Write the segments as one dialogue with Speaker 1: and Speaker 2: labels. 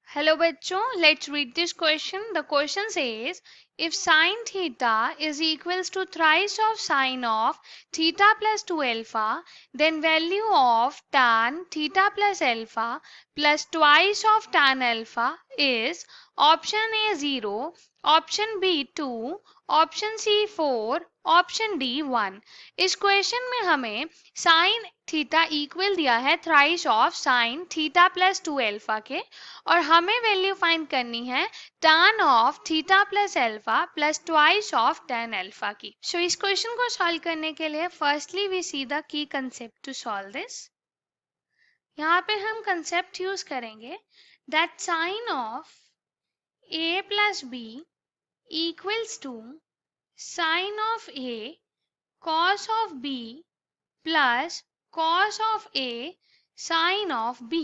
Speaker 1: Hello बच्चों, let's read this question. The question says, if sine theta is equals to thrice of sine of theta plus 2 alpha, then value of tan theta plus alpha plus twice of tan alpha is option A 0, option B 2, option C 4, option D 1। इस question में हमें sine theta equal दिया है thrice of sine theta plus 2 alpha के, और हमें value find करनी है tan of theta plus alpha plus twice of tan alpha की। सो इस क्वेश्चन को सॉल्व करने के लिए firstly we see the key concept to solve this. यहाँ पे हम कंसेप्ट यूज करेंगे that sine of a plus b equals to sine of a cos of b plus cos of a sine of b,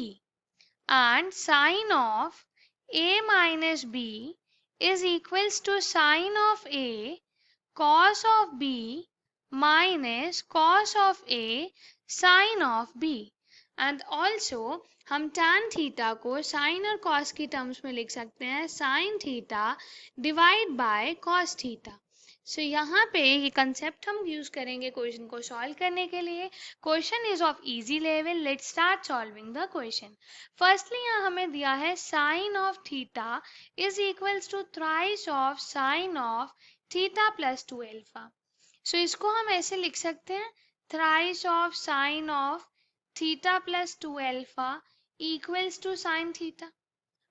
Speaker 1: and sine of a minus b is equals to sine of a cos of b minus cos of a sine of b। And also हम tan theta को sine और cos की terms में लिख सकते हैं sine theta divide by cos theta. So यहाँ पे ये कंसेप्ट हम यूज करेंगे क्वेश्चन को सॉल्व करने के लिए। Question is of easy level, let's start solving the question. Firstly यहाँ हमें दिया है sine of theta is equals to thrice of sine of theta plus 2 alpha. So इसको हम ऐसे लिख सकते हैं thrice of sine of theta plus 2 alpha equals to sine theta.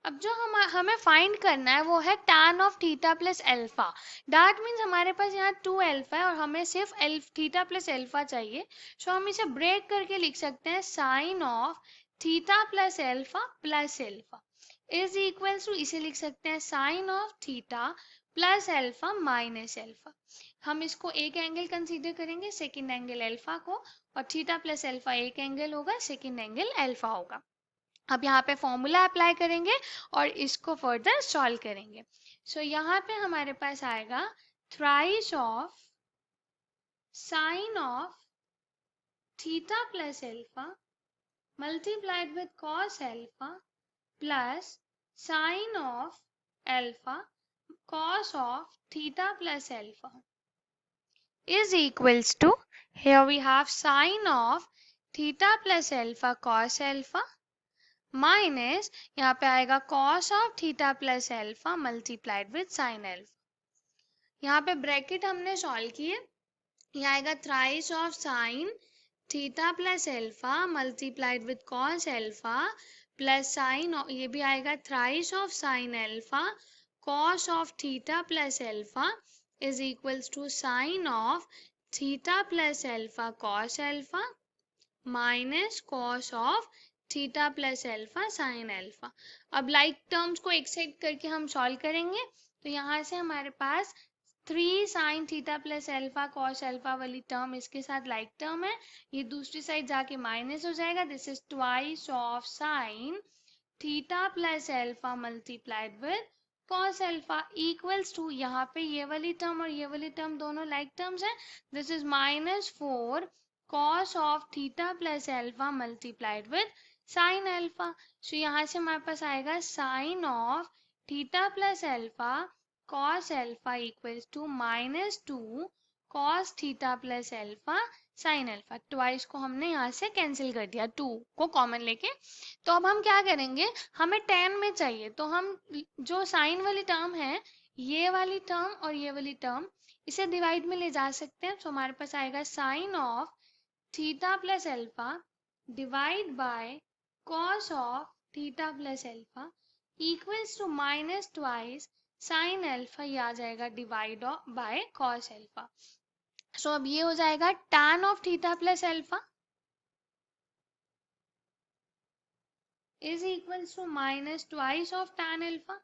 Speaker 1: अब जो हमें फाइंड करना है वो है tan of theta plus alpha. That means हमारे पास यहाँ 2 अल्फा है और हमें सिर्फ थीटा प्लस अल्फा चाहिए। सो हम इसे ब्रेक करके लिख सकते हैं sine of theta plus alpha is equals to, इसे लिख सकते हैं sine of theta plus alpha minus alpha. हम इसको एक एंगल कंसीडर करेंगे, सेकेंड एंगल अल्फा को, और थीटा प्लस अल्फा एक एंगल होगा, सेकेंड एंगल अल्फा होगा। अब यहाँ पे फॉर्मूला अप्लाई करेंगे और इसको फर्दर सॉल्व करेंगे। सो यहाँ पे हमारे पास आएगा thrice of sine of theta plus alpha multiplied with cos alpha plus sign of alpha cos of theta plus alpha is equals to, here we have sine of theta plus alpha cos alpha minus यहाँ पे आएगा cos of theta plus alpha multiplied with sin alpha। यहाँ पे bracket हमने solve किए, ये आएगा thrice of sine theta plus alpha multiplied with cos alpha plus sign, ये भी आएगा thrice of sine alpha cos of theta plus alpha is equals to sine of theta plus alpha cos alpha minus cos of theta plus alpha sin alpha। अब like terms को एक side करके हम solve करेंगे, तो यहाँ से हमारे पास 3 sin theta plus alpha cos alpha वाली टर्म इसके साथ लाइक टर्म है, ये दूसरी साइड जाके माइनस हो जाएगा। This is twice of sine theta plus alpha multiplied with cos alpha equals to, यहाँ पे ये वाली टर्म और ये वाली टर्म दोनों लाइक टर्म्स हैं। This is -4 cos of theta plus alpha multiplied with sine alpha. So यहाँ से हमारे पास आएगा sine of theta plus alpha cos alpha equals to -2 cos theta plus alpha sine alpha. Twice को हमने यहाँ से कैंसिल कर दिया 2 को कॉमन लेके। तो अब हम क्या करेंगे, हमें tan में चाहिए, तो हम जो साइन वाली टर्म है, ये वाली टर्म और ये वाली टर्म, इसे डिवाइड में ले जा सकते हैं। तो हमारे पास आएगा sine of theta plus alpha divide by cos of theta plus alpha equals to -2 sine alpha, ये आ जाएगा divide by cos alpha. So अब ये हो जाएगा tan of theta plus alpha is equals to -2 of tan alpha.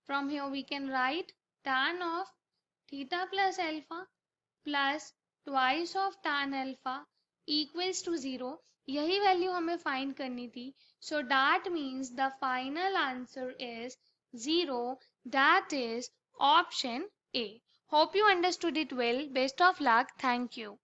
Speaker 1: From here we can write tan of theta plus alpha plus twice of tan alpha equals to 0. यही value हमें find करनी थी। So that means the final answer is 0. That is option A. Hope you understood it well. Best of luck. Thank you.